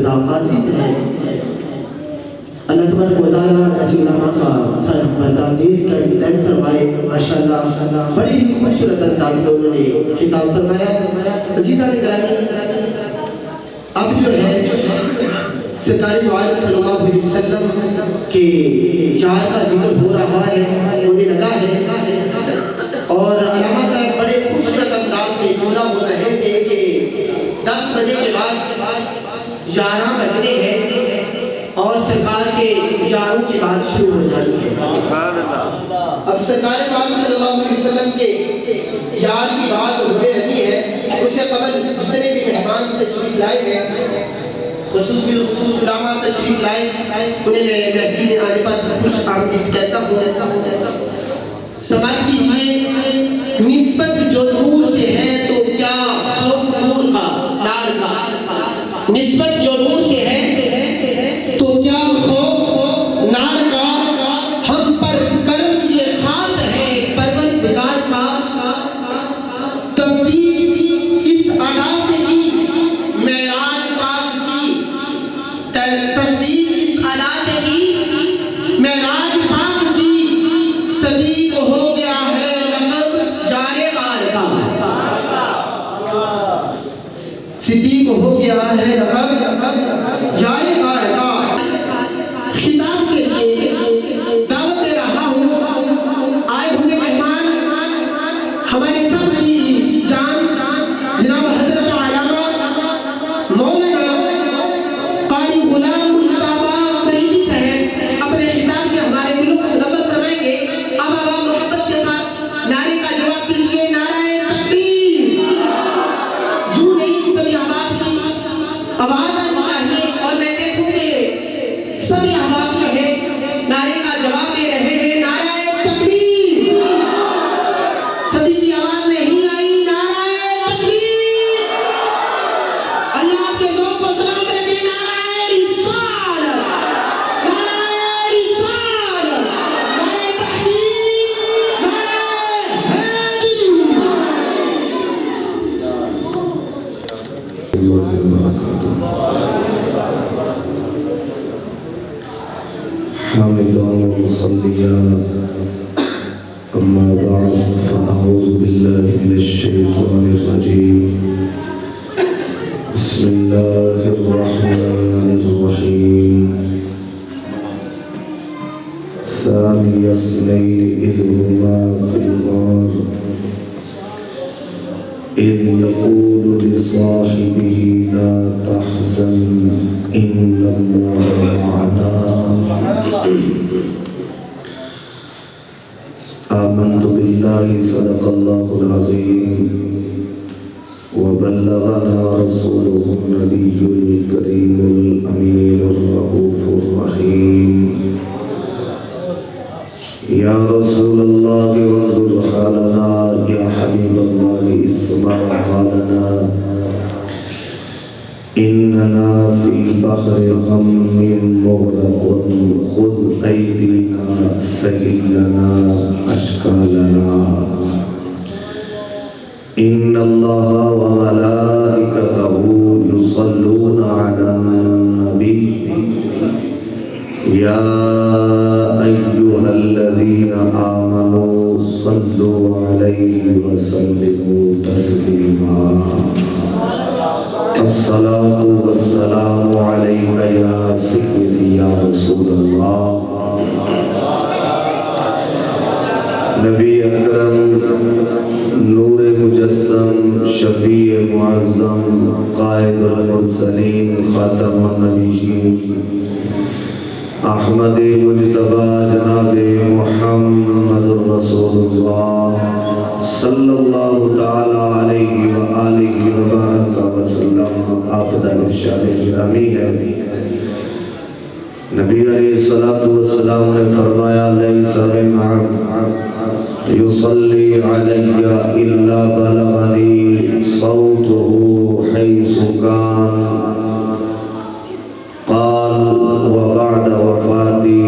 رضا قادری صاحب، اللہ تبارک و تعالیٰ ایسی علماء کا سر بردادیر کا امتحان فرمائے. ماشاءاللہ بڑی ہی خوبصورت انداز لوگوں نے خطاب فرمایا. عزیزان گرامی، اب جو ہے سرکار دو عالم صلی اللہ علیہ وسلم کے جار کا ذکر ہو رہا ہے، ہونے لگا ہے، اور علامہ صاحب بڑے خوبصورت انداز میں جملہ بول رہے تھے کہ 10 بجے کے بعد 11 بجنے ہیں اور سرکار کے جاروں کی بات شروع ہو جاتی ہے. اب سرکار دو عالم صلی اللہ علیہ وسلم کے جار کی بات ہونے لگی ہے. اس سے قبل جتنے بھی مہمان تشریف لائے ہیں، خصوص بالخصوص علماء تشریف لائے، انہیں میں محفل میں آنے پر خوش آمدید کہتا ہوں. سماعت کیجیے، نسبت جو نور سے ہے تو کیا خوف نور کا نار کا، نسبت جو نور سے ہے تو کیا خوف نار کا، ہم پر کرم یہ خاص ہے پروردگار کا. تصدیق اس ادا سے کی معراج پاک کی، تصدیق اس ادا سے کی معراج پاک کی. صدیق ہو گیا ہے لقب جار غار کا، صدیق ہو گیا ہے لقب جار غار کا. خطاب کے لیے دعوت دے رہا ہوں. آئے ہوئے مہمان ہمارے سب کی جان جناب حضرت علامہ مولانا قاری غلام مصطفیٰ فریدی صاحب اپنے خطاب سے ہمارے دلوں کو منور فرمائیں گے. اب عوام محبت کے ساتھ نعرے کا جواب دیجیے، نعرہ تکبیر. یوں نہیں، سبھی احباب کی آواز آنی چاہیے اور میں دیکھوں کہ سبھی احباب جو ہے نعرے کا جواب دے رہے ہیں. نعرہ تکبیر. سبھی کی آواز نہیں آئی. نعرہ تکبیر. اللہ آپ کے ذوق کو سلامت رکھے. نعرہ رسالت، نعرہ رسالت، نعرہ تحقیق، نعرہ حیدری. حامداً ومصليا أما بعد فأعوذ بالله من الشيطان الرجيم. بسم الله الرحمن الرحيم. ثاني اثنين إذ هما في الغار إذ يقول لصاحبه لا تحزن إن الله معنا. آمنت بالله صدق الله العظيم وبلغنا رسوله النبي الكريم الأمين الرؤوف الرحيم. يا رسول الله انظر حالنا، يا حبيب الله اسمع قالنا. إننا في بحر غم مغرق، خذ أيدينا سهل لنا أشكالنا. إن الله وملائكته يصلون على النبي يا أيها الذين آمنوا صلوا عليه وسلموا تسليما. الصلاة والسلام عليك يا سيدي يا رسول الله. نبی اکرم نور مجسم شفیع معظم قائد المرسلین خاتم النبیین احمد مجتبی جناب محمد رسول اللہ صلی اللہ تعالی علیہ وآلہ وبارک وسلم. آپ دا ارشاد گرامی ہے، نبی علیہ السلام نے فرمایا لیس من عبد يصلي علي إلا بلغني صوته حيث كان. قال وبعد وفاتي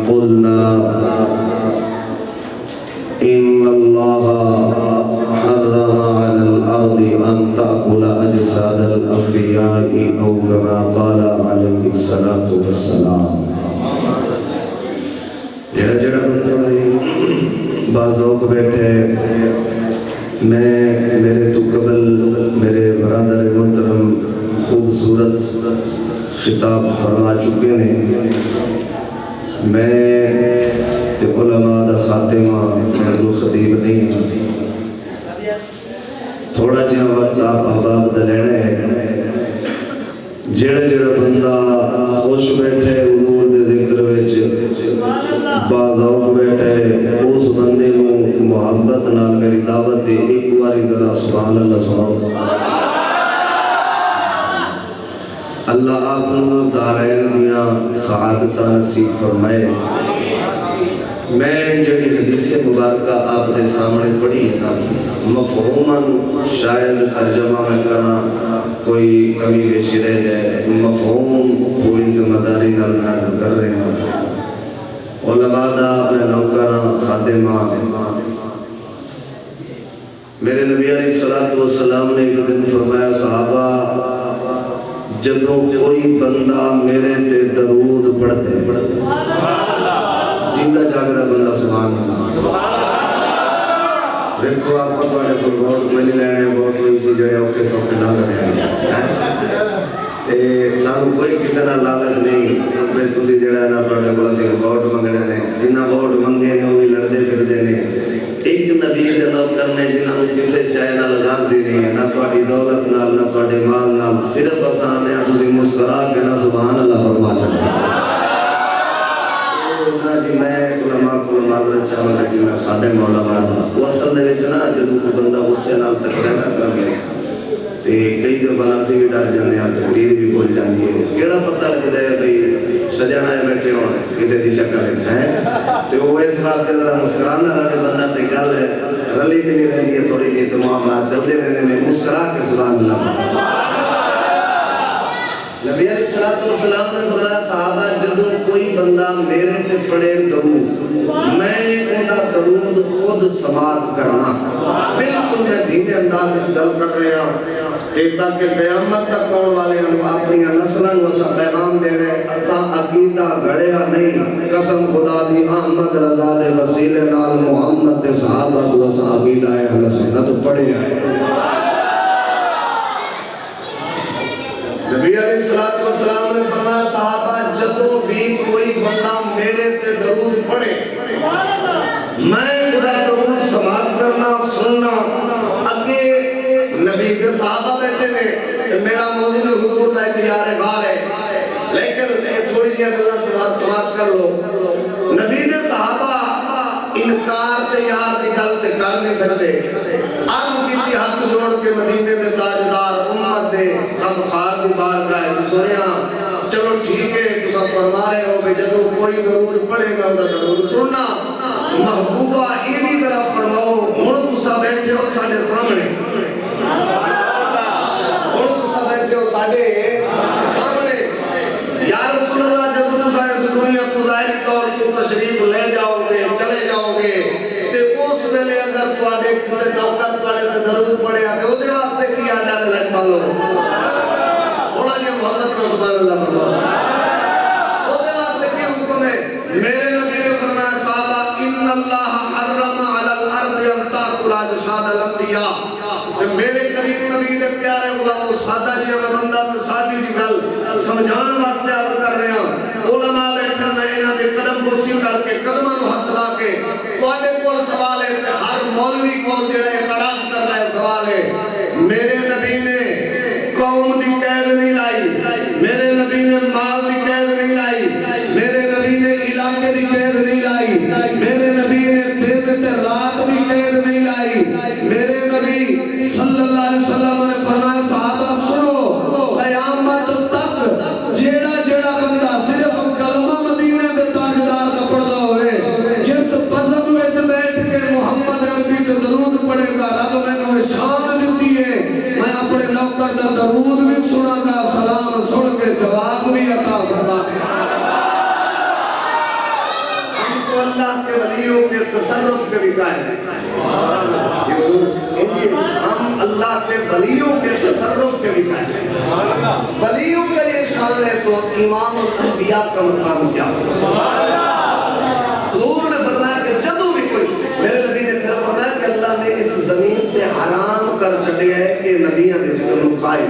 قلنا إن الله حرم على الأرض أن تأكل أجساد الأنبياء أو كما قال علیہ الصلاۃ والسلام۔ جڑا جڑا بندہ بھائی بازوق بیٹھے، میں میرے تو قبل میرے برادر محترم خوبصورت خطاب فرما چکے ہیں۔ میں علماء دا خاتمہ محض خطیب نہیں ہوں، تھوڑا جہاں وقت آپ احباب دا لینا ہے۔ جڑا جڑا بندہ خوش بیٹھے حضور دے ذکر وچ باذوق بیٹھے، اس بندے کو محبت نال میری دعوت دے ایک باری ذرا سبحان اللہ سناؤ۔ اللہ آپ کو دارین دیا سعادتہ نصیب فرمائے۔ میں جڑی حدیث مبارکہ آپ دے سامنے پڑھی ہے نا، مفہوماً شاید ترجمہ میں کرنا کوئی کمی بیشی رہ جائے، مفہوم پوری ذمہ داری نال عرض کر رہے ہیں۔ علماء دا اپنے نوکراں خادمہ، میرے نبی علیہ السلام نے ایک دن فرمایا صحابہ جدوں کوئی بندہ میرے تے درود پڑھتے جیندہ جاگدہ بندہ سبحان اللہ۔ دیکھو آپ کو بڑے کو بہت ملی لینے بہت کوئی سی جڑے اوکے سوکے نہ کریں سانو کوئی کسی طرح لالچ نہیں میں تسی جڑا نا بڑے بڑا سی بہت منگنے نے جنہ بہت منگے نے وہی لڑدے پھر دے نے۔ ایک نبی دے نوکر نے جنہاں کو کسے شے نال غرض ہی نہیں ہے، نہ تہاڈی دولت نال نہ تہاڈے مال نال، صرف آسان ہے تسی مسکرا کے نہ سبحان اللہ فرما چکے۔ جی میں علماء کو معذرت چاہوں گا کہ میں خادم علماء دا وہ اصل دے وچ نا جدوں کوئی بندہ غصے نال تقریر نہ کر لے تے کئی دفعہ اسی بھی ڈر جاندے ہاں، تقریر بھی بھول جاندی ہے، کیڑا پتہ لگدا ہے بھئی سجن آئے بیٹھے ہون کسی دی شکل وچ ہے تے وہ اس واسطے ذرا مسکرانا رہے بندہ تے گل رلی ملی رہندی ہے، تھوڑی جی تو معاملات چلتے رہندے نے، مسکرا کے سبحان اللہ۔ نبی علیہ السلام نے فرمایا صحابہ جدوں کوئی بندہ میرے تے پڑھے درود میں اوندا درود خود سماعت کرنا، بالکل میں دھیمے انداز وچ گل کر رہا تے تاکہ قیامت تک آن والے ہم اپنی نسلاں نوں اساں پیغام دینا ہے اساں عقیدہ گھڑیا نہیں، قسم خدا دی احمد رضا دے وسیلے نال محمد دے صحابہ کو اساں عقیدہ اہل سنت پڑھے ہیں۔ نبی علیہ السلام نے فرمایا صحابہ جدوں بھی کوئی بندہ میرے تے درود پڑھے میں خدا درود سماعت کرنا سننا۔ اگے نبی کے صحابہ بیٹھے نے، میرا موضوع حضور کا ایک یار غار ہے لیکن یہ تھوڑی جی اللہ سماعت کر لو۔ نبی کے صحابہ انکار تے یار دی گل تے کر نہیں سکتے، عرض کی ہاتھ جوڑ کے مدینے دے تاجدار امت دے ہم خار دی بارگاہ سنیا چلو ٹھیک ہے تسا فرما رہے ہو کہ جدوں کوئی درود پڑھے گا انہاں درود سننا، محبوبہ اینی طرح فرماؤ ہن تسا بیٹھے ہو ساڈے سامنے، ہن تسا بیٹھے ہو ساڈے سامنے، یا رسول اللہ جدوں تسا اس دنیا کو ظاہری طور تے تشریف لے جاؤ گے چلے جاؤ گے تے اس ویلے اگر تواڈے کسے نوکر تواڈے تے درود پڑھیا تے اودے واسطے کی آڈر لگ پالو بولا جی محمد کو سبحان اللہ فرماؤ اودے واسطے کی حکم ہے۔ میرے نبی نے فرمایا صحابہ ان اللہ حرم علی الارض ان تاکل اجساد الانبیاء، تے میرے قریب نبی دے پیارے غلام سادہ جی میں بندہ تے سادی دی گل سمجھان واسطے عرض کر رہے ہوں۔ علماء بیٹھے میں انہاں دے قدم بوسی کر کے قدماں نوں ہاتھ لا کے تواڈے کول سوال ہے تے ہر مولوی کول جڑا اعتراض کر رہا ہے سوال ہے، میرے نبی نے قوم دی قید نہیں لائی، میرے نبی نے مال دی قید نہیں لائی، میرے نبی نے علاقے دی قید نہیں لائی، میرے نبی نے دن تے رات دی قید نہیں لائی، میرے نبی صلی اللہ علیہ وسلم نے فرمایا صحابہ سنو قیامت تک جیڑا جیڑا بندہ صرف کلمہ مدینے دے تاجدار دا پڑھدا ہوئے جس بزم وچ بیٹھ کے محمد عربی تے درود پڑھے گا رب مینوں شان دتی ہے میں اپنے نوکر دا درود بھی سنا گا سلام سن کے جواب بھی عطا فرما ہم تو اللہ کے ولیوں کے تصرف کے بھی قائل ہیں، ہم اللہ کے ولیوں کے تصرف کے بھی قائل ہیں۔ ولیوں کا یہ شان ہے تو امام الانبیاء کا مقام کیا ہوگا؟ حضور نے فرمایا کہ جدوں بھی کوئی میرے نبی نے پھر فرمایا کہ اللہ نے اس زمین پہ حرام کر چھڑیا ہے کہ نبیوں نے جسم کو کھائے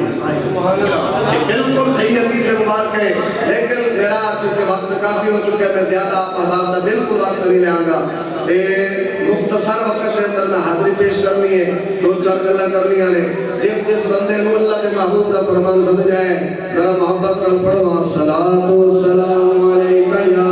بالکل صحیح حدیث مبارک ہے، لیکن میرا چونکہ وقت کافی ہو چکا ہے میں زیادہ احباب کا بالکل وقت نہیں لے آؤں گا۔ مختصر وقت کے اندر میں حاضری پیش کرنی ہے، دو چار گلا کرنی ہے۔ جس بندے کو اللہ کے محبوب کا فرمان سمجھ جائے ذرا محبت رل پڑھو الصلاۃ والسلام علیکہ یا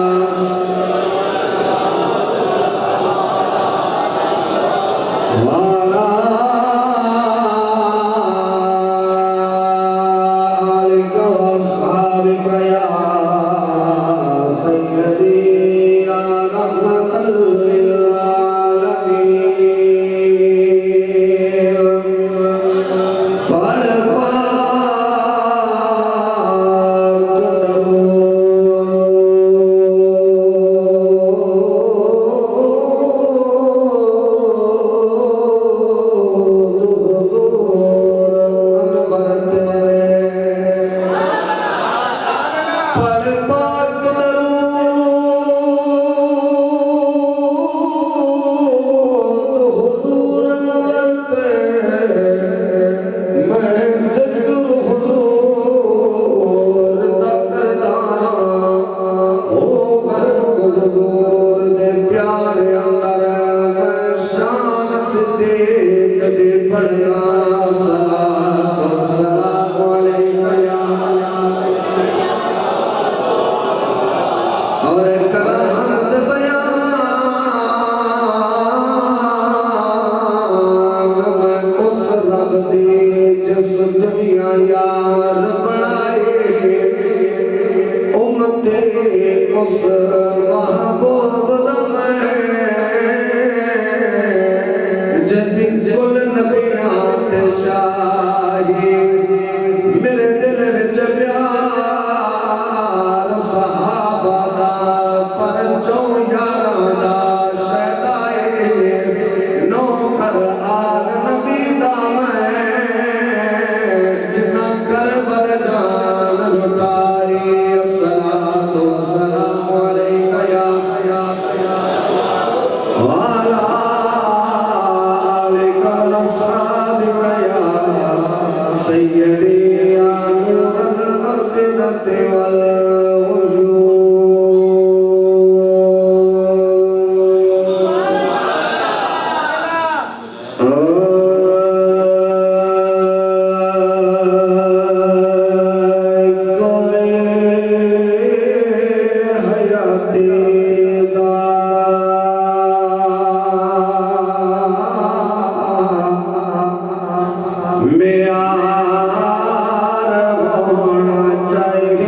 پیار ہونا چاہیے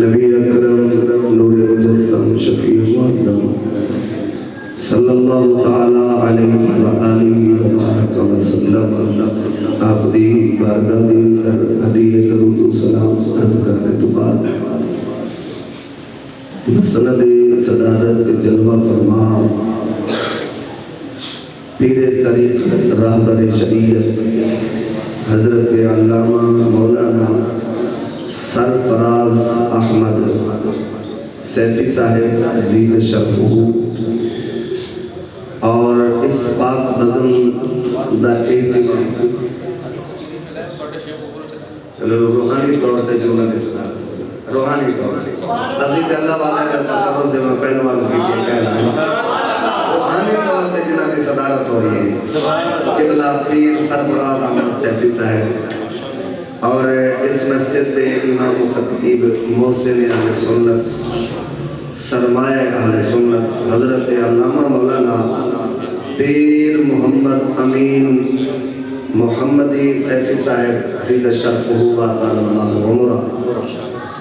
نبی اکرم نور مجسم شفیع معظم صلی اللہ تعالی علیہ وآلہ وسلم آپ دی بارگاہ دی اندر ہدیہ درود و سلام عرض کرنے تو بعد مسند صدارت جلوہ فرما پیر طریقت راہبر شریعت حضرت علامہ مولانا سرفراز احمد سیفی صاحب زید شرفہ اور اس پاک بزم دا اہتمام چلو روحانی طور تے جو نہ صدارت روحانی طور عزیز اللہ والا کا تصرف دے میں پہلو عرض کی کہہ رہا ہوں روحانی طور تے جنہ کی صدارت ہو رہی ہے قبلہ پیر سرفراز احمد سیفی صاحب اور اس مسجد دے امام و خطیب محسن اہل سنت سرمایہ اہل سنت حضرت علامہ مولانا پیر محمد امین محمدی سیفی صاحب زید شرفہ وعطال اللہ عمرہ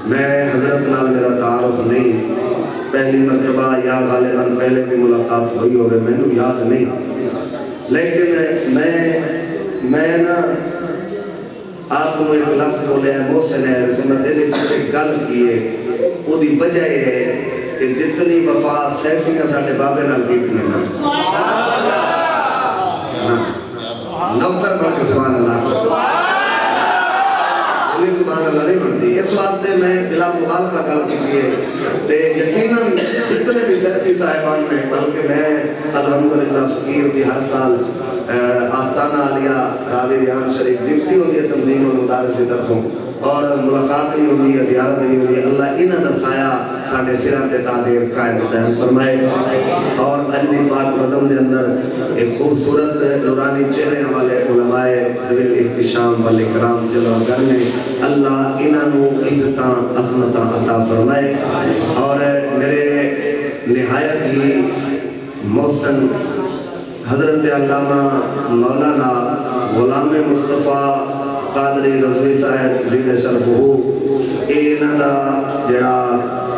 میں حضرت نال میرا تعارف نہیں پہلی مرتبہ یا غالباً پہلے بھی ملاقات ہوئی ہوگی میں نے یاد نہیں لیکن میں نا آپ کو ایک لفظ بولے ہیں محسن ہے سنت دے پیچھے گل کیے وہ دی وجہ یہ ہے کہ جتنی وفا سیفیاں ساڑھے بابے نال کیتی ہیں نوکر بڑھ کے سبحان اللہ سبحان اللہ نہیں بڑھتی اس واسطے میں بلا مبالغہ گل کی تے یقیناً جتنے بھی سیفی صاحبان نے بلکہ میں الحمدللہ فقیر بھی ہر سال آستانہ علیہ راوی ریحان شریف ڈپٹی ہوتی ہے تنظیم اور مدارس کی طرفوں اور ملاقات بھی ہوتی ہے زیارت بھی ہوتی ہے اللہ انہاں نسایا ساڑھے سرات تعدیر قائم دائم فرمائے اور اجلی پاک بزم دے اندر ایک خوبصورت نورانی چہرے والے علماء ذویل احتشام والے کرام جلوہ گر میں اللہ انہوں عزتاں عظمتاں عطا فرمائے اور میرے نہایت ہی محسن حضرت علامہ مولانا غلام مصطفیٰ قادری رضوی صاحب زید شرفہ انہاں دا جڑا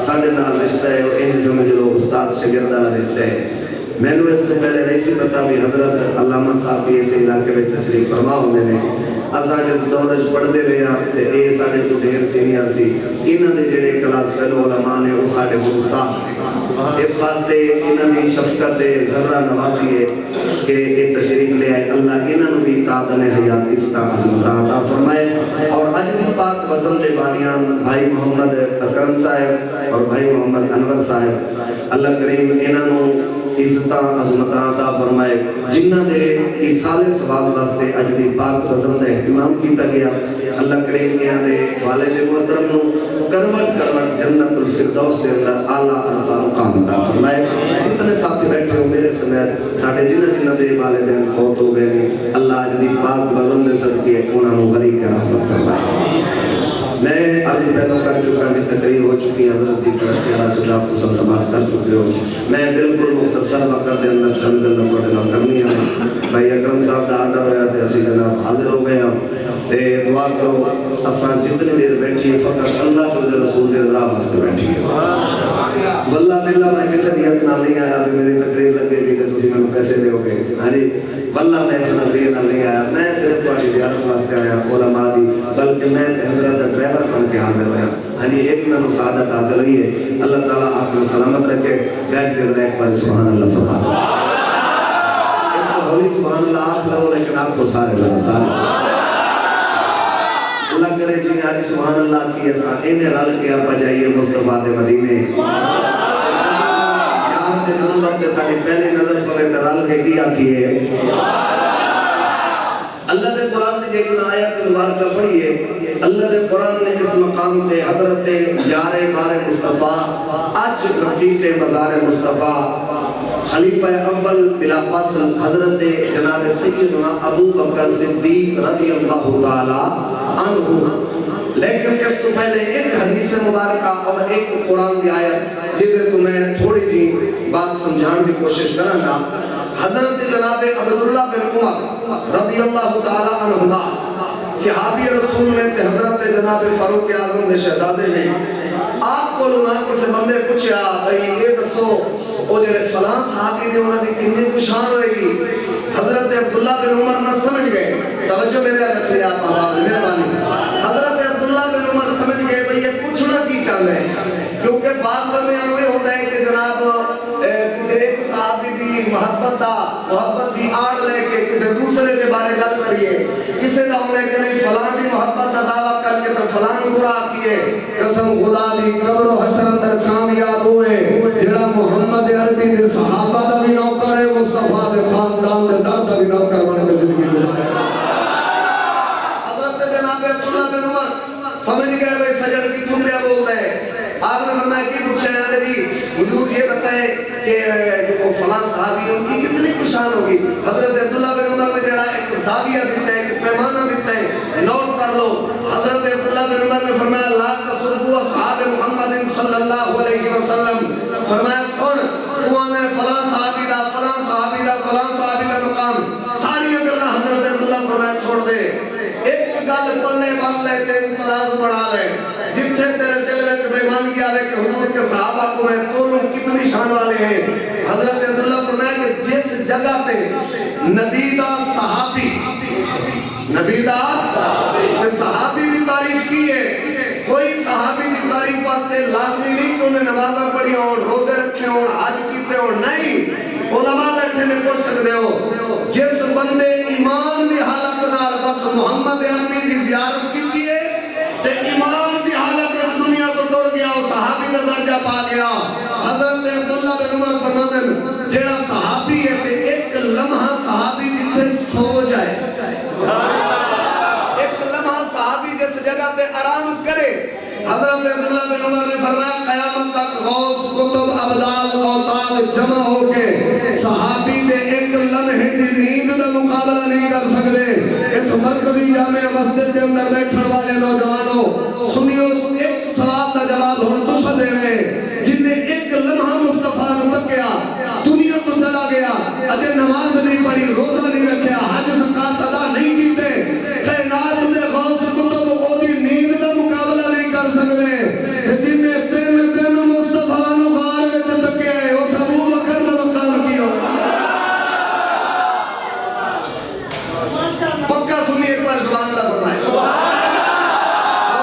ساڑھے نال رشتہ ہے انہی سمجھ لو استاد شگردہ رشتہ ہے میں نے اس سے پہلے نہیں سی پتا بھی حضرت علامہ صاحب بھی اسے علاقے میں تشریف فرما ہونے نے ازا جس دورج پڑھ دے رہے ہیں تے اے ساڑھے تو دیر سینئر سی انہاں دے جڑے کلاس فیلو علماء نے وہ ساڑھے استاد اس واسطے انہاں دی شفقت ذرہ نوازی ہے کہ اے تشریف لے آئے اللہ انہوں بھی تعدن حیات عظمت عطا فرمائے اور اجلی پاک وزن دے بانیان بھائی محمد اکرم صاحب اور بھائی محمد انور صاحب اللہ کریم انہوں عزتاں عظمتاں عطا فرمائے جنہ دے ایصال ثواب واسطے اجلی پاک وزن دے اہتمام کیتا گیا اللہ کریم انہاں دے والد محترم نو کروٹ جنت الفردوس دے اندر اعلیٰ عرفہ مقام عطا فرمائے جتنے ساتھی بیٹھے ہو میرے سمیت ساڑھے جنہ دے والدین فوت ہو گئے نہیں اللہ اجلی پاک وزن دے صدقے انہوں غریب کے رحمت فرمائے میں عرض پیدا کر چکا کہ تقریر ہو چکی حضرت دی طرف آپ کو سب سماعت کر چکے ہو میں بالکل مختصر وقت دے اندر چند گلوں کو ڈیلا کرنی ہے بھائی اکرم صاحب دا آڈر ہویا تھے اسی جناب حاضر ہو گئے ہم تے دعا کرو اساں جتنی دیر بیٹھی ہے فقط اللہ کے رسول دے رضا واسطے بیٹھی ہے واللہ باللہ میں کسی نیت نہ نہیں آیا بھی میری تقریر لگے گی تو تسی میں پیسے دے ہو گے ہاں جی واللہ میں اس نظریے نہ نہیں آیا میں صرف تھوڑی زیارت واسطے آیا علماء دی بلکہ میں حضرت ڈرائیور پڑھ کے حاضر ہوا ہاں جی ایک میں مساعدت حاصل ہوئی ہے اللہ تعالیٰ آپ کو سلامت رکھے گیس کے ذرا ایک بار سبحان اللہ فرما اس کو ہولی سبحان اللہ آپ لگو لیکن آپ کو سارے لگے سارے اللہ کرے جی آج سبحان اللہ کی ایسا انہیں رل کے آپ جائیے مصطفیٰ دے مدینے یہاں دے نمبر دے ساڑھی پہلی نظر پوے رل کے کیا کیے اللہ دے قرآن دے جگہ آیت مبارکہ پڑھئے اللہ دے قرآن نے اس مقام تے حضرت یار مار مصطفیٰ آج رفیق مزار مصطفیٰ خلیفہ اول بلا فاصل حضرت جناب سیدنا ابو بکر صدیق رضی اللہ تعالی عنہ لیکن اس کو پہلے ایک حدیث مبارکہ اور ایک قرآن کی آیت جسے تو میں تھوڑی جی بات سمجھانے کی کوشش کروں گا حضرت جناب عبداللہ بن عمر رضی اللہ تعالی عنہما صحابی رسول نے حضرت جناب فاروق اعظم نے شہزادے نے آپ میں کسی بندے پوچھا بھئی یہ دسو وہ جڑے فلاں صحابی نے انہوں نے کنی کو شان ہوئے گی؟ حضرت عبداللہ بن عمر نہ سمجھ گئے، توجہ میرے رکھ لیا آپ مہربانی، حضرت عبداللہ بن عمر سمجھ گئے بھئی یہ پوچھنا کی چاہتے ہیں، کیونکہ بعض بندے یہ ہوتا ہے کہ جناب کسی ایک صحابی دی محبت دی آڑ لے کے کسی دوسرے کے بارے گل کریے، کسی دا ہوتا ہے کہ نہیں فلاں دی محبت دا دعویٰ کر کے تو فلاں برا کیے، قسم خدا دی قبر و حشر اندر کامیاب ہوئے جڑا محمد عربی دے صحابہ دا بھی نوکر ہے، مصطفیٰ دے خاندان دے در دا بھی نوکر بن کے زندگی گزارے۔ حضرت جناب عبداللہ بن عمر سمجھ گئے بھئی سجڑ کی تھمڑیا بول دے، آپ نے فرمایا کی پوچھا ہے جی حضور یہ بتائے کہ وہ فلاں صحابی ان کی کتنی کشان ہوگی؟ حضرت عبداللہ بن عمر نے جڑا ایک زاویہ دیتا ہے، ایک پیمانہ دیتا ہے، نوٹ کر لو۔ حضرت عبداللہ بن عمر نے فرمایا لا تسبوا اصحاب محمد صلی اللہ علیہ وسلم، فرمایا سن تو نے فلاں صحابی دا فلاں صحابی دا فلاں صحابی دا مقام ساری گلاں حضرت عبداللہ فرمایا چھوڑ دے، ایک گل پلے بن لے تے تراز بڑھا لے، جتھے تیرے دل میں بےمانی آئے کہ حضور کے صحابہ کو میں دونوں کتنی شان والے ہیں۔ حضرت عبداللہ فرمایا کہ جس جگہ تے نبی دا صحابی صحابی دی تعریف کی ہے، کوئی صحابی دی تعریف واسطے لازمی نہیں کہ انہیں نمازاں پڑھی ہوں، روزے رکھے ہوں، حج کیتے ہوں، نہیں، علماء بیٹھے نے پوچھ سکتے ہو جس بندے ایمان دی حالت نال بس محمد عربی دی زیارت کی ہے تے ایمان دی حالت میں دنیا تو ٹر گیا، وہ صحابی دا درجہ پا گیا۔ حضرت عبداللہ بن عمر فرماتے جیڑا صحابی ہے تے ایک لمحہ صحابی جتھے سو جائے، ایک لمحہ صحابی جس جگہ تے آرام کرے، حضرت عبداللہ بن عمر نے فرمایا قیامت تک غوث کتب ابدال اوتاد جمع ہو کے صحابی دے ایک لمحے دی نیند دا مقابلہ نہیں کر سکتے۔ اس مرکزی جامعہ مسجد دے اندر بیٹھن والے نوجوانوں سنیو، ایک سوال دا جواب ہن تساں دینا ہے، جن نے ایک لمحہ مصطفیٰ نو تکیا دنیا تو چلا گیا، اجے نماز نہیں پڑھی، روزہ نہیں رکھیا، حج زکات ادا نہیں کیتے، کائنات دے غوث کتب او دی نیند دا مقابلہ نہیں کر سکتے، جن نے دن مصطفیٰ نو غار وچ تکیا ہے، او ابو بکر دا مقام کی ہو۔ پکا سنی ایک بار سبحان اللہ فرمائے، دو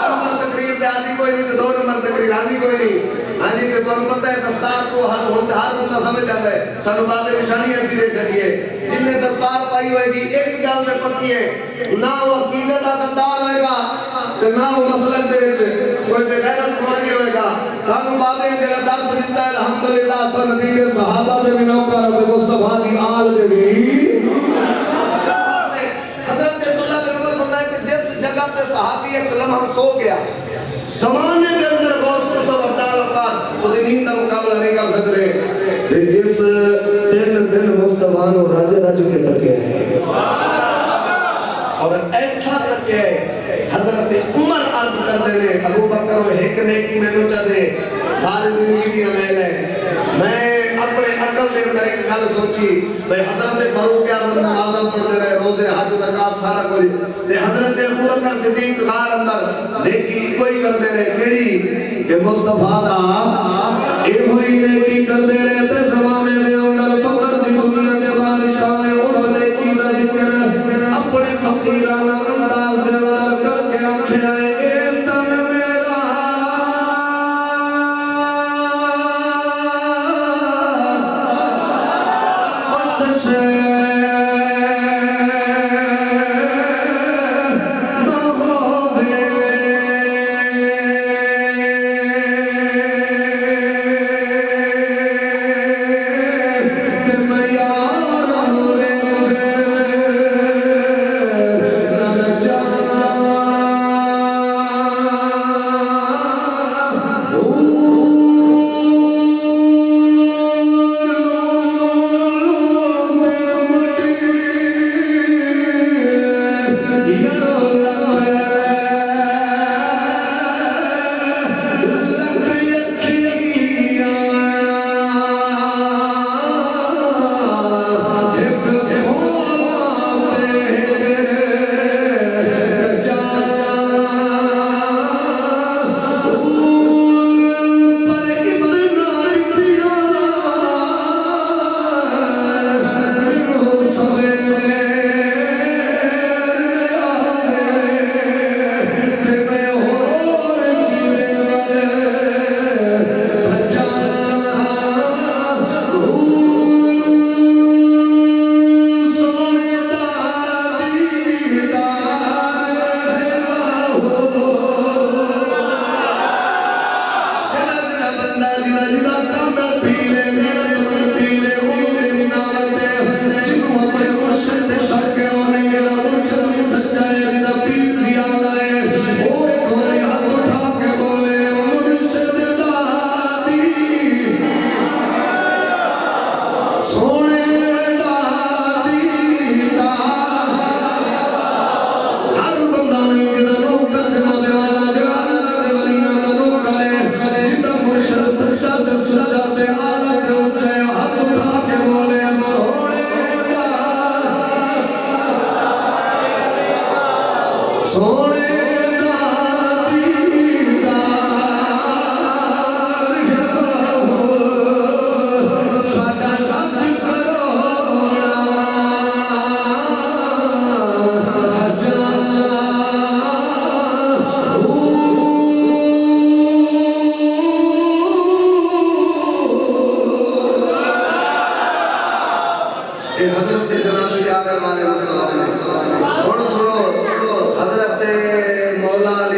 نمبر تقریر دے آدھی کوئی نہیں، دو نمبر تقریر آدھی کوئی نہیں۔ ہاں جی کہ تمہیں پتہ ہے دستار کو ہر بندہ سمجھ جاتا ہے، سانو بات نشانی ایسی دے چھڑیے، جن نے دستار پائی ہوئے گی ایک گل تے پکی ہے، نہ وہ عقیدے دا غدار ہوئے گا تے نہ وہ مسلک دے وچ کوئی بے غیرت مولوی ہوئے گا۔ سانو بابے جڑا درس دیتا ہے الحمدللہ سن نبی دے صحابہ دے بھی نوکر تے مصطفیٰ دی آل دے بھی۔ حضرت عبداللہ بن عمر فرمایا کہ جس جگہ تے صحابی ایک لمحہ سو گیا، زمانے کے اندر غوث کتب ابدال اوقات وہ نیند کا مقابلہ نہیں کر سکتے، جس دن مصطفیٰ نو راجے راجو کے تکے ہیں اور ایسا تکے ہے حضرت عمر عرض کر دینے ابو بکر و ایک نیکی میں نو چاہتے سارے زندگی دیا لے لے، میں اپنے عقل دے اندر ایک گل سوچی بھئی حضرت فاروق اعظم نمازاں پڑھتے رہے، روزے حج زکات سارا کوئی، تے حضرت ابو بکر صدیق غار اندر نیکی کوئی کرتے رہے، کیڑی کہ مصطفیٰ دا اے ہوئی نیکی کرتے رہے تے زمانے دے اندر فقر دی دنیا دے بادشاہ نے اس نیکی دا ذکر اپنے فقیرانہ انداز دے اندر کر کے آنکھیں آئے، اے تن میرا سے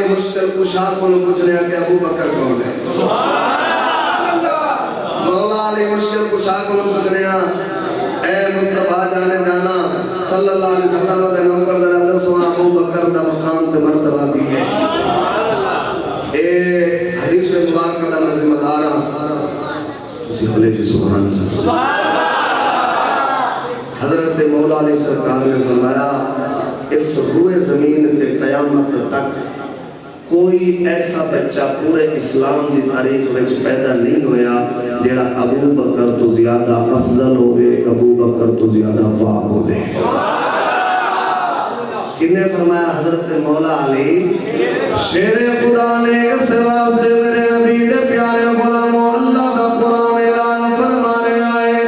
علی مشکل کشا کو پوچھ رہے ہیں کہ ابو بکر کون ہے؟ مولا علی مشکل کشا کو پوچھ رہے ہیں اے مصطفیٰ جانے جانا صلی اللہ علیہ وسلم دے نوکر دے اندر سو ابو بکر دا مقام تے مرتبہ بھی ہے. اے حدیث مبارکہ دا میں ذمہ دار ہوں. اسی حلے کی سبحان اللہ. حضرت مولا علیہ سرکار نے فرمایا اس روئے زمین تے قیامت تک کوئی ایسا بچہ پورے اسلام دی تاریخ میں پیدا نہیں ہویا جیڑا ابو بکر تو زیادہ افضل ہوئے, ابو بکر تو زیادہ پاک ہوئے. کنے فرمایا؟ حضرت مولا علی. شیر خدا نے اس واسطے میرے نبی دے پیارے غلاموں اللہ کا قرآن اعلان فرمانے آئے.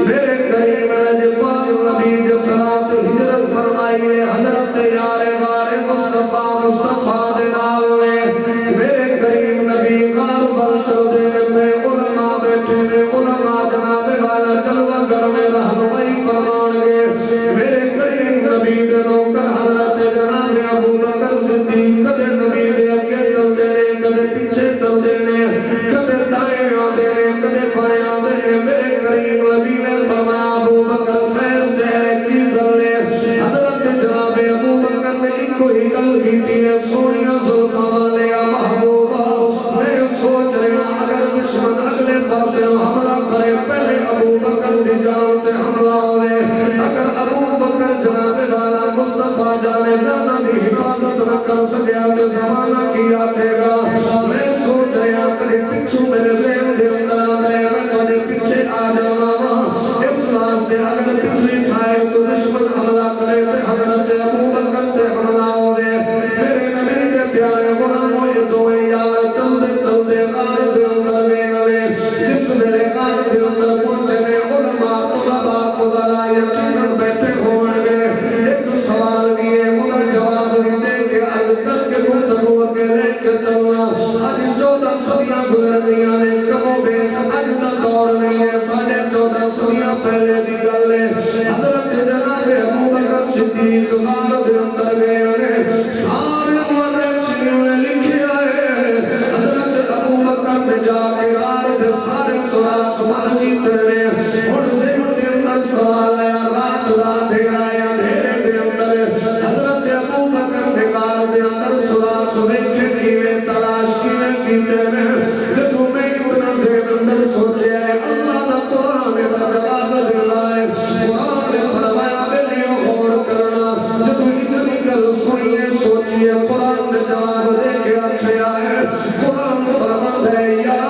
میرے کریم لجپال نبی جس رات ہجرت فرمائی ہے حضرت یار غار مصطفیٰ دے نال نے. میرے کریم نبی کاربل چل دے میں علماء بیٹھے نے, علماء جناب والا جلوہ کرنے رہنمائی فرمان گے. میرے کریم نبی دے نوکر حضرت جناب ابو بکر صدیق کدے نبی دے اگے چل دے نے, کدے پیچھے چل دے نے, کدے دائیں آدے نے, کدے بائیں آدے نے. میرے کریم نبی نے فرمایا ابو بکر خیر دے کی گل ہے. حضرت جناب ابو بکر نے ایک ہی گل کی ہے سونیاں زلفاں والے محبوبہ میں سوچ رہا اگر دشمن اگلے پاسے حملہ کرے پہلے ابو بکر دی جان تے حملہ ہوئے. اگر ابو بکر جناب والا مصطفیٰ جانے جانا بھی حفاظت نہ کر سکیا تو زمانہ کی آتے گا. میں سوچ رہا کدے پچھو میرے ذہن دے اندر آ گئے میں کدے پیچھے آ جانا. اس واسطے اگر پچھلی سائڈ تو دشمن حملہ کرے تو حضرت ابو بکر تے حملہ ہوئے. میرے نبی دے پیارے غلاموں یہ دوئے یار چلدے چلدے غار دے اندر گئے. جس ویلے غار دے اندر پہنچے نے علماء طلباء فضلاء یقیناً بیٹھے ہون گے. ایک سوال بھی ہے انہیں جواب بھی دے کے عرض کر کے گفتگو کے لے کے چلنا. آج 14 صدیاں گزر گئیاں نے, کم و بیش آج دا دور نہیں ہے, 14.5 صدیاں پہلے دی گل ہے. حضرت جناب ابو بکر صدیق غار دے اندر گئے نے. سارے مورخین نے لکھیا ہے حضرت ابو بکر نے جا کے غار دے سارے سوراخ بند کیتے نے. ہن ذہن دے اندر سوال آیا رات دا اندھیرا ہے, اندھیرے دے اندر حضرت ابو بکر نے غار دے اندر سوراخ ویکھے کیویں تلاش کیویں کیتے نے. جدوں میں اتنا ذہن اندر سوچیا ہے اللہ دا قرآن دا جواب دینا ہے. قرآن نے فرمایا بیلیو غور کرنا. جدوں اتنی گل سنیے سوچیے قرآن نے جواب دے کے آکھیا ہے. قرآن فرماتا ہے یا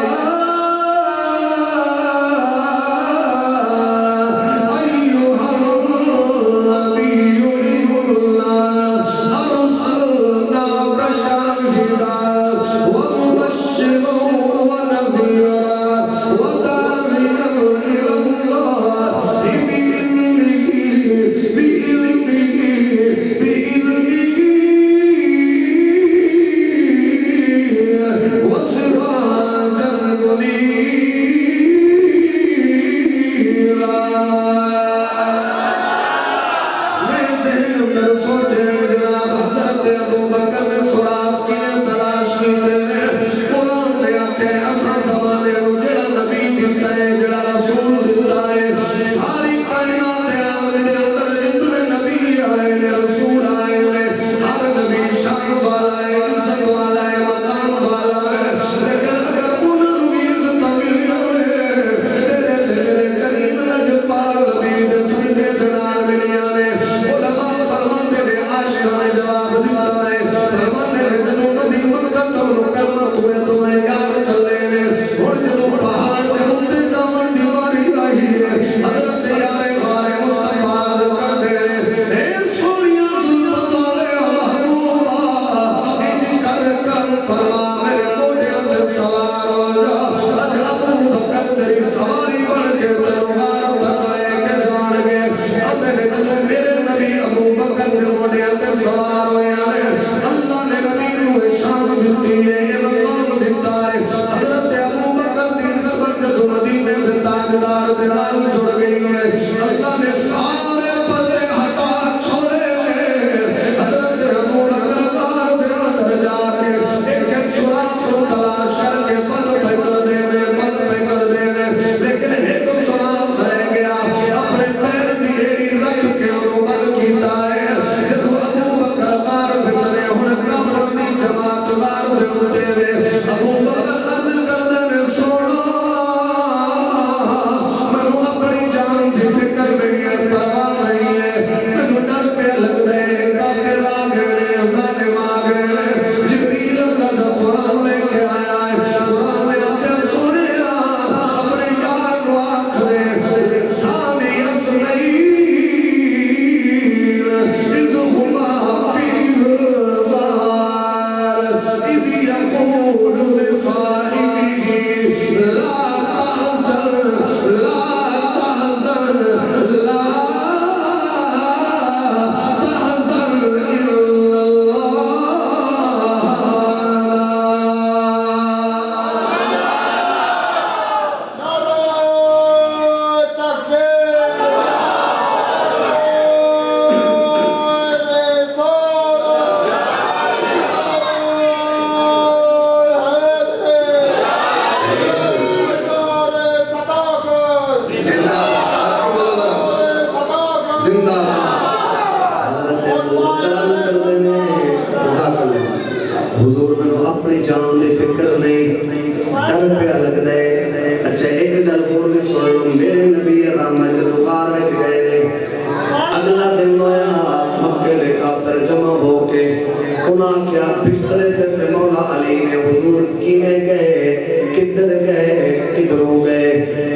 اللہ نے نبی نو شان دتی ہے. جنہوں اپنی جان دی فکر نہیں ڈر پہ لگ دے اچھا ایک گل بول کے سن لو میرے نبی رحمت جدو غار وچ گئے اگلا دن ہویا مکے دے کافر جمع ہو کے انہاں کیا بسترے تے مولا علی نے حضور کیویں گئے کدھر گئے کدھروں گئے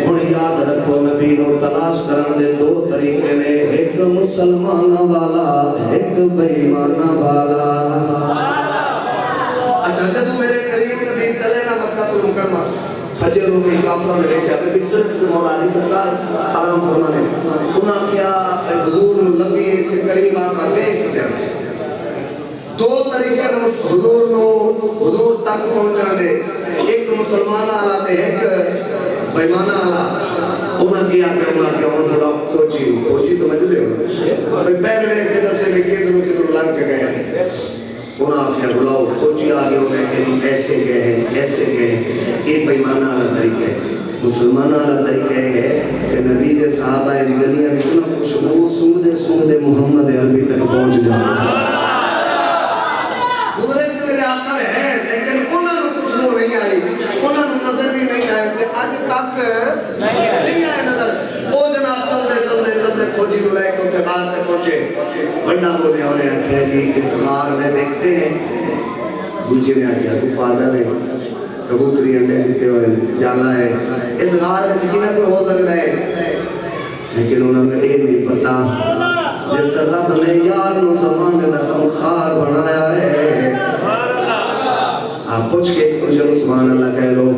ہن یاد رکھو نبی نو تلاش کرن دے دو طریقے نے ایک مسلماناں والا ایک بے ایماناں والا اچھا جدو میرے قریب نبی چلے نا مکہ تو مکرمہ فجر میں کافروں نے دیکھا کہ بستر کے مولا علی سرکار آرام فرمانے انہاں کیا حضور لمبی کے قریب آ کر گئے کدھر دو طریقے حضور تک پہنچنا دے ایک مسلمان آلا تے ایک بیمانہ آلا انہاں کیا انہاں کھوجی سمجھ دے ہو پہلے میں کدھر سے کدھر لگ کے گئے ہیں انہاں آخیا بلاؤ کھوجی آگے انہیں کہ ایسے گئے یہ بیمانہ آلا طریقہ ہے مسلمانہ آلا طریقہ ہے کہ نبی دے صحابہ گلیاں اتنا خوشبو سنگدے محمد عربی تک پہنچ جانے گزرے تو میرے آقا ہے لیکن انہوں نے خوشبو نہیں آئی انہوں نے نظر بھی نہیں آئے کہ آج تک نہیں آئے نظر او جناب چلتے کھوجی کو لے کے غار پہ پہنچے بڑا بولے ہونے آخیا جی اس غار میں دیکھتے ہیں دوجے نے آگیا تو پاگل ہے کبوتری انڈے دیتے ہوئے جانا ہے اس غار میں چکینہ کوئی ہو سکتا ہے لیکن انہوں نے یہ نہیں پتا جس رب نے یار نو زمانے دا ہم خار بنایا ہے آپ پوچھ کے کچھ سبحان اللہ کہہ لو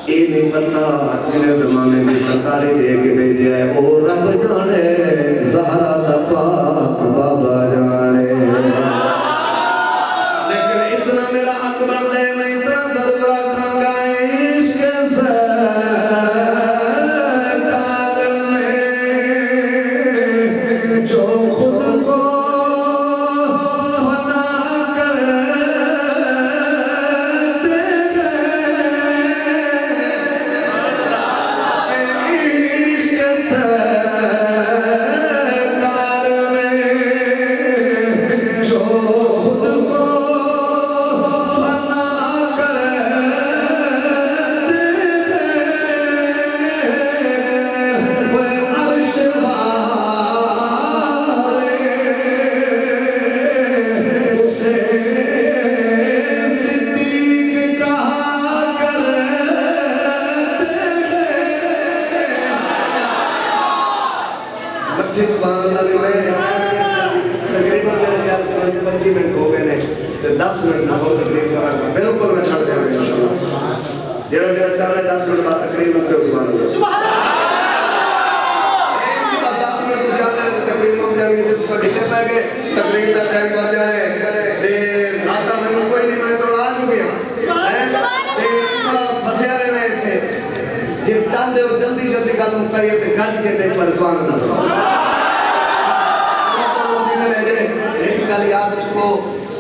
یہ نہیں پتا جنہیں زمانے کی سرکاری دے کے بھیجے ہے او رب جانے زہرا دا پاک بابا جانے لیکن اتنا میرا حق بن دے میں اتنا ضرور رکھاں گا عشق جو خود کو فنا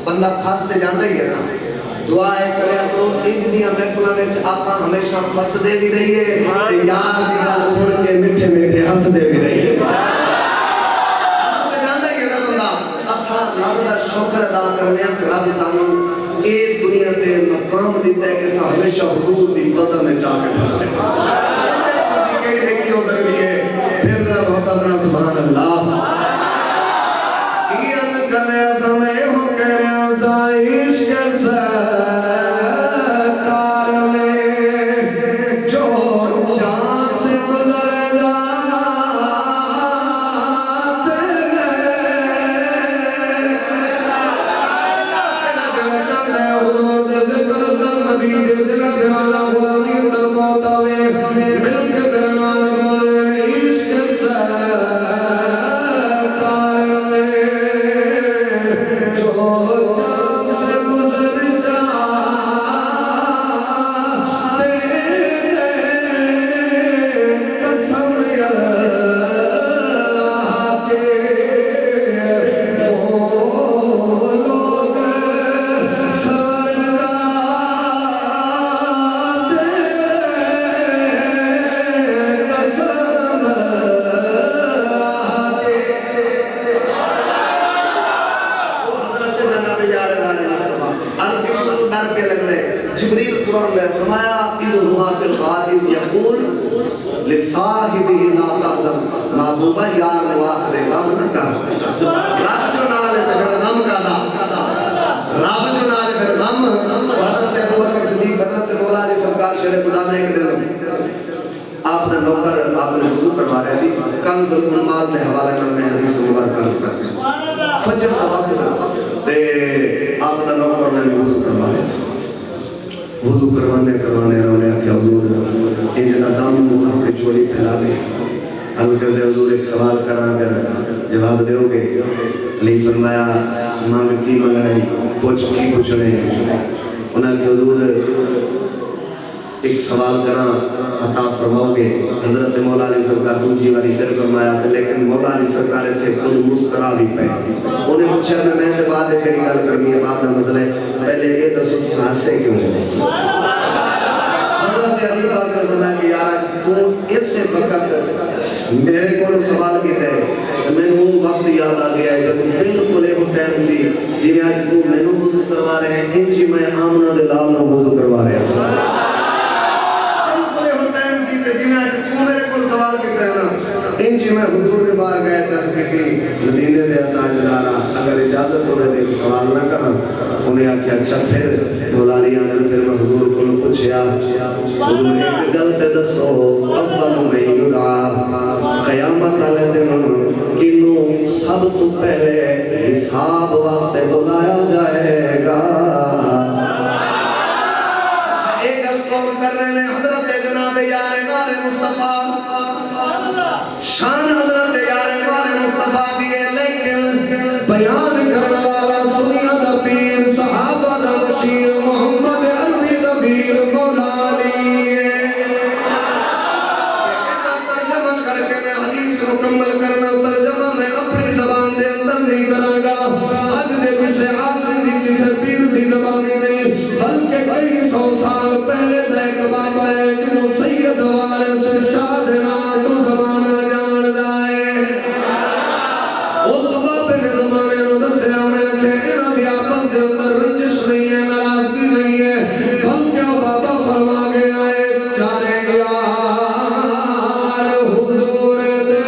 بندہ پھستے جاندہ ہی ہے نا دعائیں کرے اپنوں انجدیاں محفلہ میں آپاں ہمیشہ پھس دے بھی رہی ہے یار کی گل سن کے مٹھے مٹھے ہنس دے بھی رہی ہے پھستے جاندہ ہی ہے نا بندہ اسا رب دا شکر ادا کرنے کہ رب سانوں اس دنیا تے مقام دیتا ہے کہ ہمیشہ حضور دی بدن میں جا کے پھس دے کیڑی دیکھی ہو سکتی ہے پھر ذرا محبت نام سبحان اللہ کرنے سمے ہوں کرنے سائش کے سرکار میں جو جان سے گزر جاتے ہیں چلے حضور دے ذکر در نبی دے دل بیانا غلامی در موتاوے مل کے برنان بولے عشق سرکار عرض کی تو ڈر کے لگ لے جبریل قرآن میں فرمایا اذ ہوا فی الغار اذ یقول لصاحبہ لا تحزن محبوبہ یار واقع غم نہ کر رب جو نال ہے تے غم کا دا رب جو نال ہے غم حضرت ابوبکر صدیق حضرت مولا علی سرکار شیر خدا نے ایک دن آپ نے نوکر آپ نے وضو کروا رہے تھی کنز العمال کے حوالے میں حدیث مبارک کرتے ہیں فجر کا وقت تے آپ نے نوکر نے وضو کروا رہے تھی وضو کروانے انہوں نے آخیا حضور یہ جنا دم اپنی چولی پھیلا دے حضرت کہتے حضور ایک سوال کرا اگر جواب دیو گے علی فرمایا مانگ کی منگنے کچھ کی پوچھنے انہوں نے حضور ایک سوال کرا عطا فرماؤ گے حضرت مولا علی سرکار دوسری والی پھر فرمایا تھا لیکن مولا علی سرکار تھے خود مسکرا بھی پہ انہیں پوچھا میں نے بعد ہے کھڑی گل کرنی ہے بعد میں مسئلہ ہے پہلے یہ تو سب حادثے کیوں ہیں حضرت علی پاک نے فرمایا کہ یارا تو اس سے وقت میرے کو سوال کی تھے میں نے وہ وقت یاد آ گیا ہے کہ بالکل ایک ٹائم سی جی میں آج تو میں نے وضو کروا رہے ہیں ان جی میں آمنہ دلال نے وضو کروا رہے ہیں انجی میں حضور دے بار گئے ترک کی مدینے دے تاجدارا اگر اجازت ہوئے دے سوال نہ کرنا انہیں آکیا اچھا پھر مولالی آنگر پھر میں حضور کو پوچھیا حضور ایک گلت دسو اول میں یدعا قیامت علی دن کنوں سب تو پہلے حساب واسطے بلایا جائے گا ایک گل کون کر رہے ہیں حضرت جناب یار امام مصطفیٰ شان حضرت یار امام مصطفیٰ دیئے لیکن بیان کرنا والا سنیا دا پیر صحابہ دا بشیر محمد عربی دا پیر مولا علی ترجمہ کر کے میں حدیث مکمل کرنا ترجمہ میں اپنی زبان دے اندر نہیں کروں گا آج دے کسے عاصم دی کسے پیر دی زبانی نہیں بلکہ کئی سو سال پہلے دے ایک بابا ہے جنہوں سید وارث شاد نات و زمانہ جان دائے اس بابے نے زمانے نو دسیا میں کہ انہاں دی آپس دے اندر رنجش نہیں ہے ناراضگی نہیں ہے بلکہ بابا فرما گیا ہے چارے یار حضور دے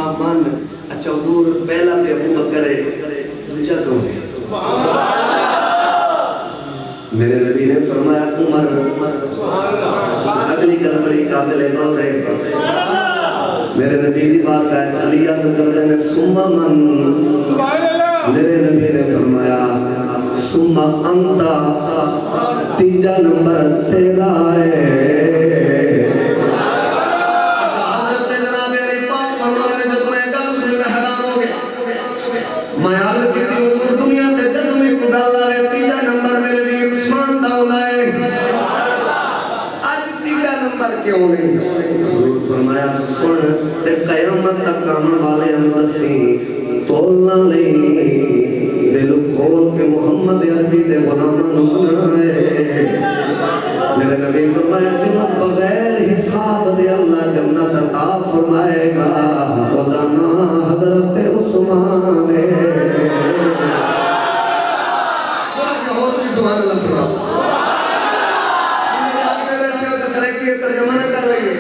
آپ مان اچھا حضور پہلا تے ابو بکر ہے دوجا کون ہے میرے نبی نے فرمایا عمر اگلی گل بڑی قابل غور ہے میرے نبی دی بات کا علیات کردے نے ثم من میرے نبی نے فرمایا ثم انت تیجا نمبر تیرا ہے حضرت جناب علی پاک فرمانے نے جب میں گل سنی میں حیران ہو گیا میں عرض کی تھی حضور دنیا تے جب میں خدا لاوے تیجا نمبر میرے بھی عثمان دا ہونا ہے آج تیجا نمبر کیوں نہیں حضور فرمایا سن تے قیامت تک آنے والے اندسی تولنا لئی دل کھول کے محمد عربی دے غلامہ مننا ہے میرے نبی فرمایا جنت بغیر حساب دے اللہ جنت عطا فرمائے گا خدا نا حضرت عثمان ہے تھوڑا کہ اور کی سبحان اللہ فرما ہم بات میں بیٹھے ہوتے سریکی ترجمہ نہ کر رہی ہے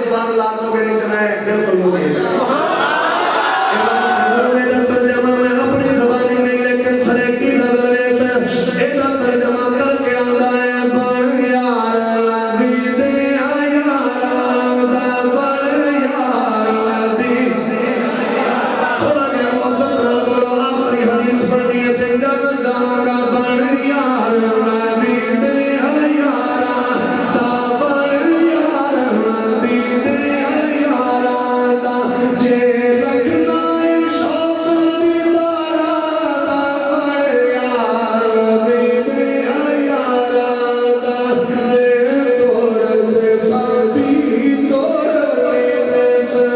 سبحان اللہ کو بھی نہیں تو میں بالکل مومن ترجمہ میں اپنی زبانی نہیں لیکن سریکی نظرے سے ایدہ ترجمہ کر کے آدھا ہے بڑھ یار نبی دے یار آدھا بڑھ یار نبی تھوڑا جہاں محبت نہ بولو آخری حدیث پڑھنی ہے تیجا نہ جانا گا بڑھ یار نبی دے یار آدھا بڑھ یار نبی دے یار آدھا جے رکھنا شوق دیدار آدھا بڑھ یار نبی دے یار آدھا دے توڑ دے ساتھی توڑ لے بیسن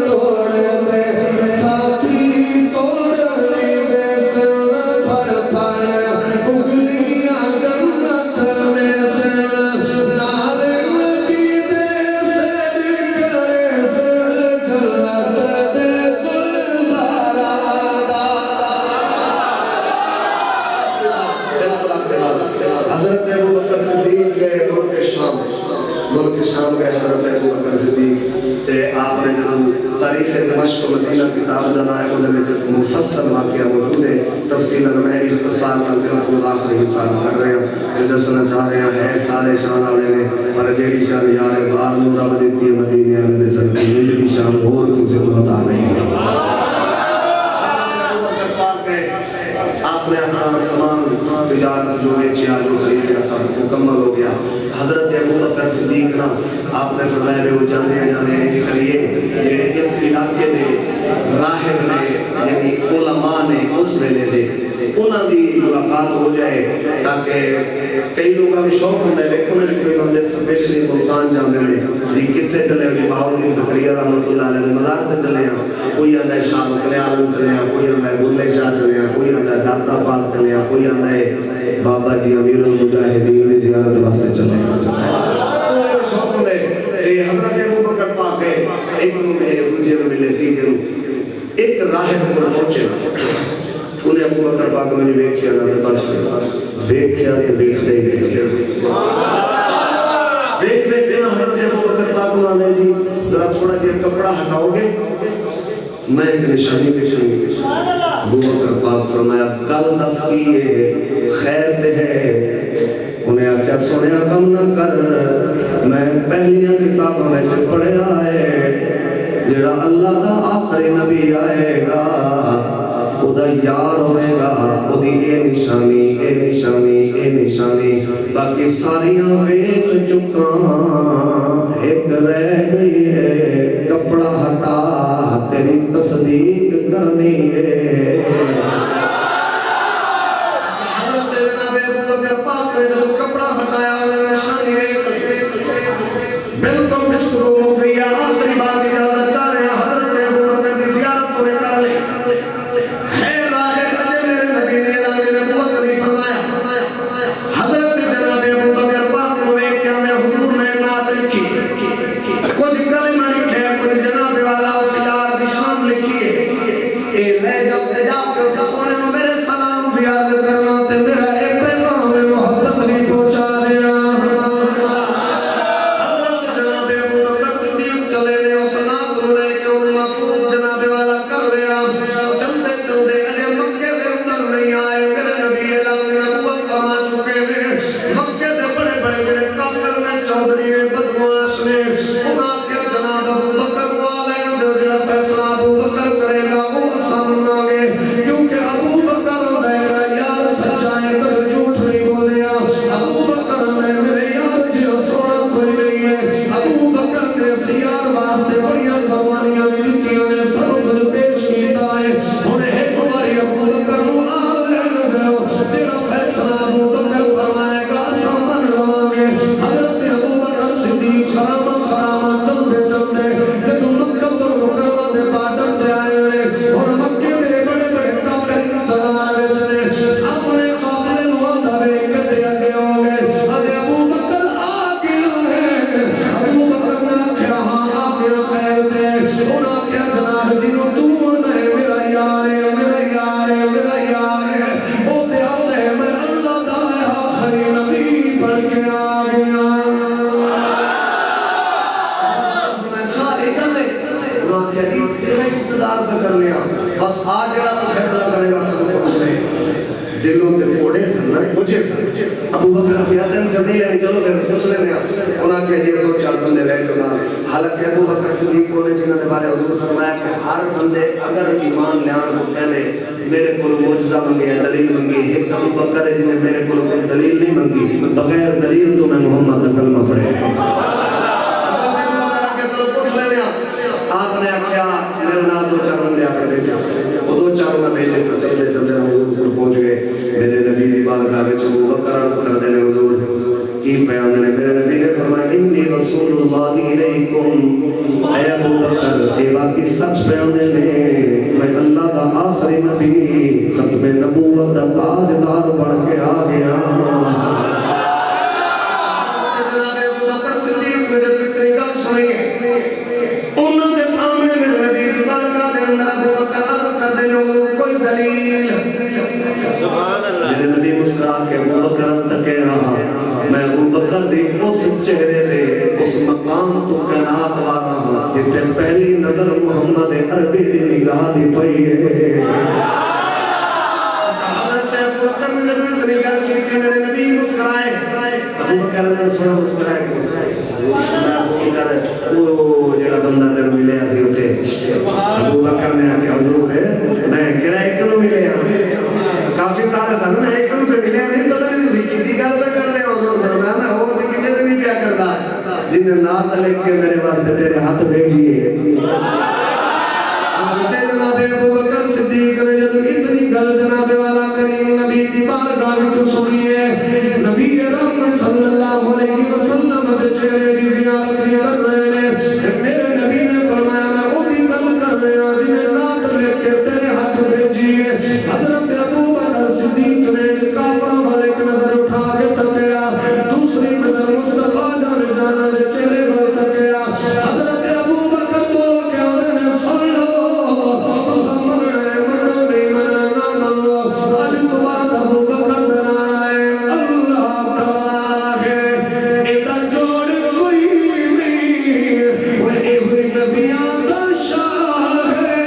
توڑ دے ساتھی توڑ لے بیسن پڑ پڑ اگلیاں جنت میں سن لال نبی دے سر کرے سر جلت دے گلزارا حضرت ابو بکر صدیق گئے ملک شام گئے حضرت ابو بکر صدیق تے آپ نے جب تاریخ دمشق مدینہ کتاب جانا ہے وہ جب مفصل واقعہ موجود ہے تفصیل میں اختصار میں خود آخری حصہ کر رہے ہیں جو دسنا چاہ رہے ہیں سارے شان والے نے پر جیڑی شان یار بار نورا بدیتی مدینہ میں سکتی ہے جیڑی شان اور کسی کو بتا نہیں ہے آپ نے اپنا سامان تجارت جو بیچیا جو خریدیا سب مکمل ہو گیا حضرت ابو بکر صدیق نا آپ نے فرمایا بھی وہ جانے ہیں جی کریے جیڑے اس علاقے دے راہب نے یعنی علماء نے اس ویلے دے انہاں دی ملاقات ہو جائے تاکہ کئی لوگوں کا شوق ہوتا ہے لیکن انہیں کوئی بندے سپیشلی ملتان جانے میں جی کتنے چلے جی بہاؤدین زکریا رحمت اللہ علیہ مزار پہ چلے ہیں کوئی آدھا ہے شاہ مکنے عالم چلے ہیں کوئی آدھا ہے بلے شاہ چلے ہیں کوئی آدھا ہے داتا پاک چلے ہیں کوئی آدھا ہے بابا جی امیر المجاہدین دی زیارت واسطے چلے ہیں کوئی شوق ہوتا ہے حضرت ابو بکر پاک ہے ایک میں دوجے میں ملے تیجے ایک راہب پر پہنچے انہیں ابو بکر پاک میں ویکھیا نہ تے بس ویکھیا تے ویکھدے ہی ویکھیا ویکھ کے حضرت ابو بکر پاک نے جی ذرا تھوڑا جہا کپڑا ہٹاؤ گے میں ایک نشانی پیشوں گی ابو بکر پاک فرمایا گل دس کی ہے خیر دے ہے انہیں آکھیا سنیا کم نہ کر میں پہلیاں کتابوں میں جو پڑھیا ہے جڑا اللہ دا آخری نبی آئے گا او دا یار ہوئے گا او دی اے نشانی اے نشانی اے نشانی باقی ساریاں ویکھ چکا ایک رہ گئی ہے کپڑا ہٹا تیری تصدیق کرنی ہے حضرت جناب ابو بکر پاک نے جو کپڑا ہٹایا انہیں نشانی بالکل مشکل ہو گئی آخری بات اجازت چاہ رہے ہیں حضرت ابو بکر کی زیارت ہوئے کر لے ہے راہ اجے میرے نبی نے اعلان نبوت نہیں فرمایا حضرت جناب ابو بکر پاک کو ایک کیا میں حضور میں نعت لکھی کچھ کلمہ لکھے کچھ جناب والا اس یار کی شان لکھی ہے اے لے دیاں فرمانیاں بھی دتیاں نے سب کچھ پیش کیتا ہے ہن ایک باری ابو بکر نوں آ لین دیو جڑا فیصلہ ابو بکر فرمائے گا سب من لواں گے حضرت ابو بکر صدیق خراما چلدے جدوں مکہ مکرمہ دے بارڈر تے آئے نے ہن مکے دے بڑے بڑے کافر انتظار وچ نے سامنے قافلے نوں آندا ویکھ کے اگے ہو گئے اگے ابو بکر آ گیا ہے ابو بکر نے آخیا ہاں آ گیا خیر تے انہاں آخیا جناب جی نو تو آنا ہے میرا یار ہے میرا یار ہے میرا یار ہے او تے آندا ہے میں اللہ دا آخری نبی بن کے آ گیا تیرا انتظار پہ کر لیا بس آج جڑا تو فیصلہ کرے گا سب کو پوچھے دلوں تے کوڑے سن نہ پوچھے سن ابو بکر بیادن سے نہیں لینی چلو پھر پوچھ لینے انہاں کے جی دو چار بندے لے جو نہ حالانکہ ابو بکر صدیق کو نے جنہاں دے بارے حضور فرمایا کہ ہر بندے اگر ایمان لیان کو پہلے میرے کو معجزہ منگے ہے دلیل منگی ایک ابو بکر ہے جنہیں میرے کو دلیل نہیں منگی بغیر دلیل تو میں محمد کا کلمہ پڑھے آپ نے کیا میرے نال دو چار بندے اپنے بھیجے وہ دو چار نہ بھیجے تو چلتے چلتے حضور کو پہنچ گئے میرے نبی دی بارگاہ وچ ابو بکر عرض کردے نے حضور کی بیان نے میرے نبی نے فرمایا انی رسول اللہ علیکم اے ابو بکر اے واقعی سچ بیان نے میں اللہ دا آخری نبی ختم نبوت دا تاجدار بن کے آ گیا جناب ابو بکر صدیق نے جب اتنی گل سنی انہوں نے سامنے میرے نبی دی بارگاہ دے اندر ابو بکر عرض کر دے حضور کوئی دلیل میرے نبی مسکرا کے ابو بکر تک رہا میں ابو بکر دی اس چہرے دے اس مقام تو کائنات والا ہوں جتے پہلی نظر محمد عربی دی نگاہ دی پئی ہے حضرت ابو بکر نے جب اتنی گل کی تھی میرے نبی مسکرائے ابو بکر نے سنا مسکرائے ابو بکر وہ جڑا بندہ تیرے ملے اسی اوتے ابو بکر نے آکھیا حضور میں کیڑا ایک نوں ملے ہاں کافی سارے سن میں ایک نوں تے ملے نہیں پتہ نہیں سی کیتی گل پہ کر دے حضور فرمایا میں اور بھی کسے تے نہیں پیا کردا جن نات لکھ کے میرے واسطے تیرے ہاتھ بھیجیے حضرت جناب ابو بکر صدیق نے جب اتنی گل جناب والا کریم نبی دی بارگاہ وچ سنی ہے نبی رحمت صلی اللہ علیہ وسلم دے چہرے دی زیارت کر رہے ہیں میرے نبی نے فرمایا میں اودی گل کر رہا جنہیں نات لکھ کے تیرے ہاتھ بھیجیے حضرت ابو بکر صدیق نے کافر والے کی نظر اٹھا کے تکیا دوسری نظر مصطفیٰ جان جانا دے چہرے پر تکیا حضرت ابو بکر بول کے انہیں سن لو ابو بکر بنا ہے اللہ کا ہے ایدہ جوڑ کوئی نہیں وہ ایوی نبیاں دا شاہ ہے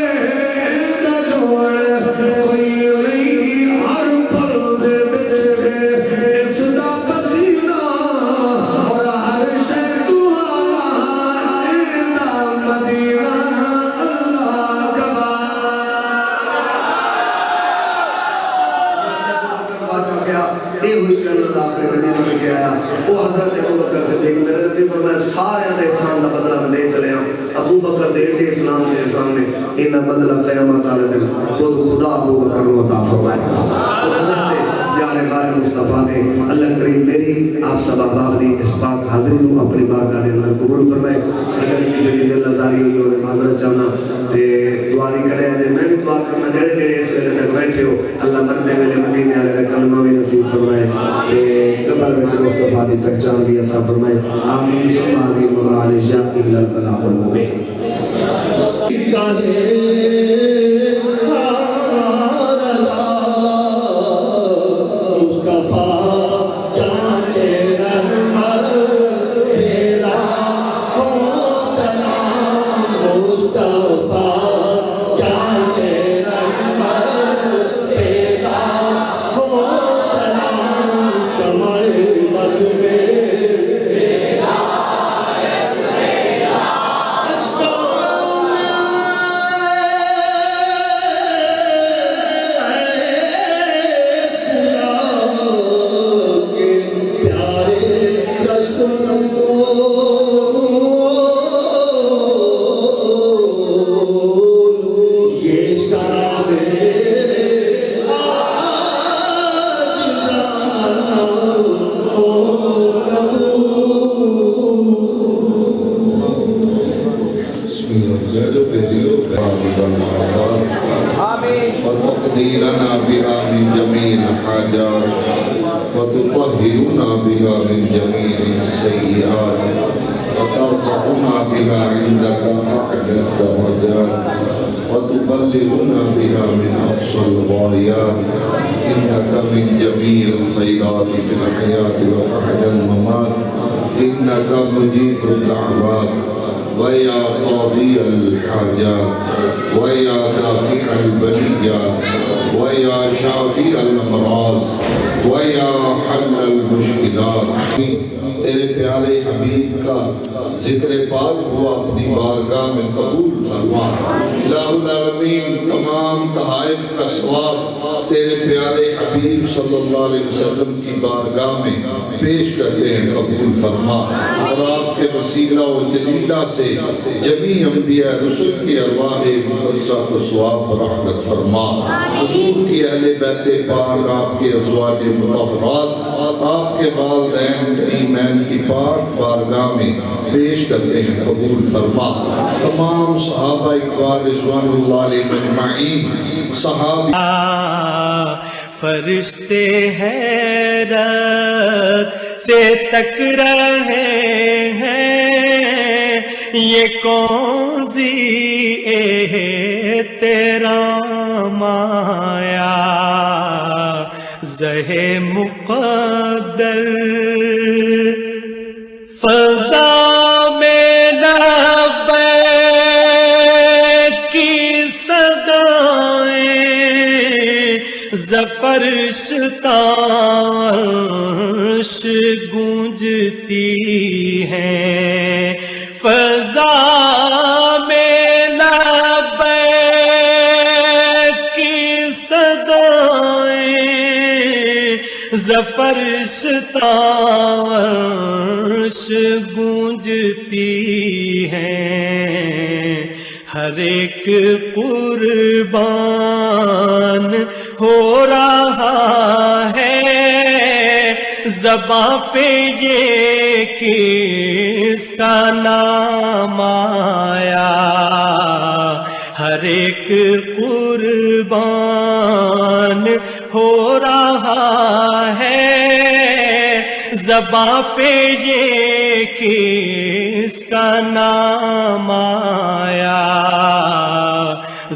ایدہ جوڑ کوئی نہیں ہر پل دے بچ گئے اس دا پسینہ اور ہر شہد والا ایدہ مدینہ اللہ کا یہ ہوئی کہ اللہ آخر نبی بن کے آیا وہ حضرت ابو بکر صدیق میرے نبی فرمایا سارے دے احسان دا بدلہ میں دے چلے ہوں ابو بکر دے ایڈے اسلام کے سامنے انہا بدلہ قیامت آلے دن خود خدا ابو بکر کو عطا فرمایا وہ حضرت یار غار مصطفیٰ نے اللہ کریم میری آپ سب احباب دی اس پاک حاضرین کو اپنی بارگاہ دے اندر قبول فرمائے اگر کسی دی دل ازاری ہوئی ہو معذرت چاہنا تے دعاری کرے ہیں میں بھی دعا کرنا جڑے جڑے اس ویلے تک بیٹھے ہو اللہ مردے ویلے مدینے والے کلمہ بھی نصیب فرمائے تے قبر میں مصطفیٰ دی پہچان بھی عطا فرمائے آمین ثم آمین وما علیہ الا البلاغ المبین جو بھیجو وتقديرنا بها من جميع الحاجات وتطهرنا بها من جميع السيئات وترفعنا بها عندك أعلى الدرجات وتبلغنا بها من أقصى الغايات إنك من جميع الخيرات في الحياة وبعد الممات إنك مجيب الدعوات ويا قاضي الحاجات ويا دافع البليات ويا شافي الأمراض ويا حل المشكلات تیرے پیارے حبیب کا ذکر پاک ہوا اپنی بارگاہ میں قبول فرما الہ العالمین تمام تحائف کا ثواب تیرے پیارے حبیب صلی اللہ علیہ وسلم کی بارگاہ میں پیش کرتے ہیں قبول فرما اور آپ کے وسیلہ و جلیلہ سے جمیع انبیاء رسول کی ارواح مقدسہ کو ثواب و رحمت فرما حضور کی اہل بیت پاک آپ کے ازواج مطہرات آپ کے والدین ایمین کی پاک بارگاہ میں پیش کرتے ہیں قبول فرما تمام صحابہ اکبار رضوان اللہ علیہ مجمعین صحابی فرشتے حیرت سے تک رہے ہیں یہ کون سی تیرا مایا زہ مقدر فضا میں لبیک کی صدائیں زفرش تارش گونجتی ہیں فضا میں لبیک کی صدائیں زفرش تارش گونجتی ہیں ہر ایک قربان ہو رہا ہے زباں پہ یہ کس کا نام آیا ہر ایک قربان ہو رہا ہے زباں پہ یہ کس کا نام آیا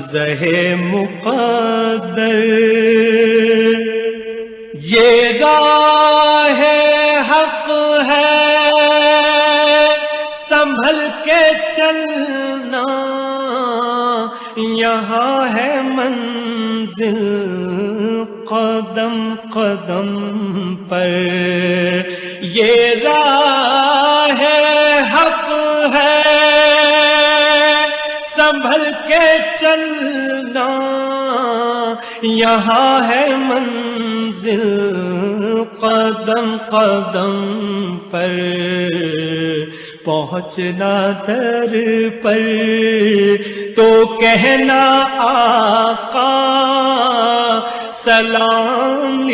زہ مقدر یہ راہ حق ہے سنبھل کے چلنا یہاں ہے منزل قدم قدم پر یہ راہ حق ہے سنبھل کے چلنا یہاں ہے منزل قدم قدم پر پہنچنا در پر تو کہنا آقا سلام